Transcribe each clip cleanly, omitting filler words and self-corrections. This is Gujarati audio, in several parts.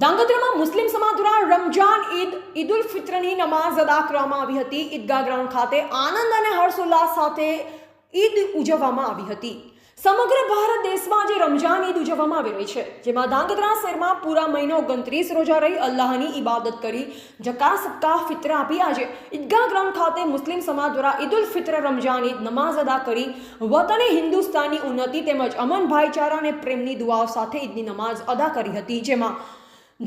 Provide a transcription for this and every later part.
ધાંગધ્રામાં મુસ્લિમ સમાજ દ્વારા રમજાન ઈદ ઉલ ફિત્રની નમાઝ અદા કરવામાં આવી હતી। ઈદગાહ ગ્રાઉન્ડ ખાતે આનંદ અને હર્ષોલ્લાસ સાથે ઈદ ઉજવવામાં આવી હતી। સમગ્ર ભારત દેશમાં આજે રમજાન ઈદ ઉજવવામાં આવી રહી છે, જેમાં ધાંગધ્રા શહેરમાં પૂરા મહિનો 29 રોજા રહી અલ્લાહની ઇબાદત કરી જકા સદકા ફિત્ર આપી આજે ઈદગાહ ગ્રાઉન્ડ ખાતે મુસ્લિમ સમાજ દ્વારા ઈદ ઉલ ફિત્ર રમજાન ઈદ નમાઝ અદા કરી વતને હિન્દુસ્તાની ઉન્નતિ તેમજ અમન ભાઈચારા અને પ્રેમની દુઆઓ સાથે ઈદની નમાઝ અદા કરી હતી। જેમાં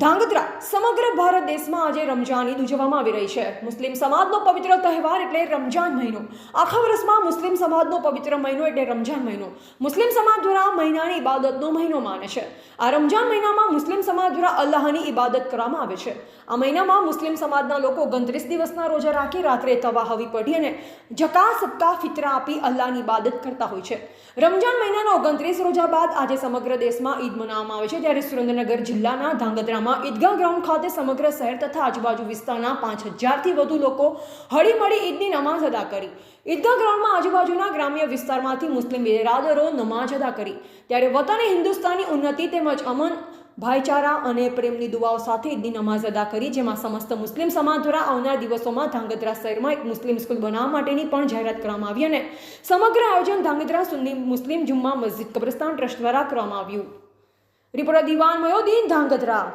ધાંગધ્રા સમગ્ર ભારત દેશમાં આજે રમજાન ઈદ ઉજવવામાં આવી રહી છે। મુસ્લિમ સમાજનો પવિત્ર તહેવાર એટલે રમજાન મહિનો। આખા વર્ષમાં મુસ્લિમ સમાજનો પવિત્ર મહિનો એટલે રમજાન મહિનો મુસ્લિમ સમાજ દ્વારા મહિનાની ઇબાદતનો મહિનો માને છે। આ રમજાન મહિનામાં મુસ્લિમ સમાજ દ્વારા અલ્લાહની ઇબાદત કરવામાં આવે છે। આ મહિનામાં મુસ્લિમ સમાજના લોકો 29 દિવસના રોજા રાખી રાત્રે તવાહવી પઢી અને જકા સદકા ફિત્ર આપી અલ્લાહની ઇબાદત કરતા હોય છે। રમજાન મહિનાના 29 રોજા બાદ આજે સમગ્ર દેશમાં ઈદ મનાવવામાં આવે છે, ત્યારે સુરેન્દ્રનગર જિલ્લાના ધાંગધ્રા ઈદગાહ ગ્રાઉન્ડ ખાતે સમગ્ર શહેર તથા આજુબાજુ વિસ્તારના 5000 થી વધુ લોકો હળીમળી ઈદની નમાઝ અદા કરી। ઈદગાહ ગ્રાઉન્ડમાં આજુબાજુના ગ્રામ્ય વિસ્તારમાંથી મુસ્લિમ બિરાદરો નમાઝ અદા કરી, ત્યારે વતને હિન્દુસ્તાની ઉન્નતિ તેમજ અમન ભાઈચારા અને પ્રેમની દુઆઓ સાથે ઈદની નમાઝ અદા કરી। જેમાં સમસ્ત મુસ્લિમ સમાજ દ્વારા આવનાર દિવસોમાં ધાંગધ્રા શહેરમાં એક મુસ્લિમ સ્કૂલ બનાવવા માટેની પણ જાહેરાત કરવામાં આવી અને સમગ્ર આયોજન ધાંગધ્રા સુન્ની મુસ્લિમ જુમ્મા મસ્જિદ કબ્રસ્તાન ટ્રસ્ટ દ્વારા કરવામાં આવ્યું। રિપોર્ટર દીવાન મયોદીન, ધાંગધ્રા।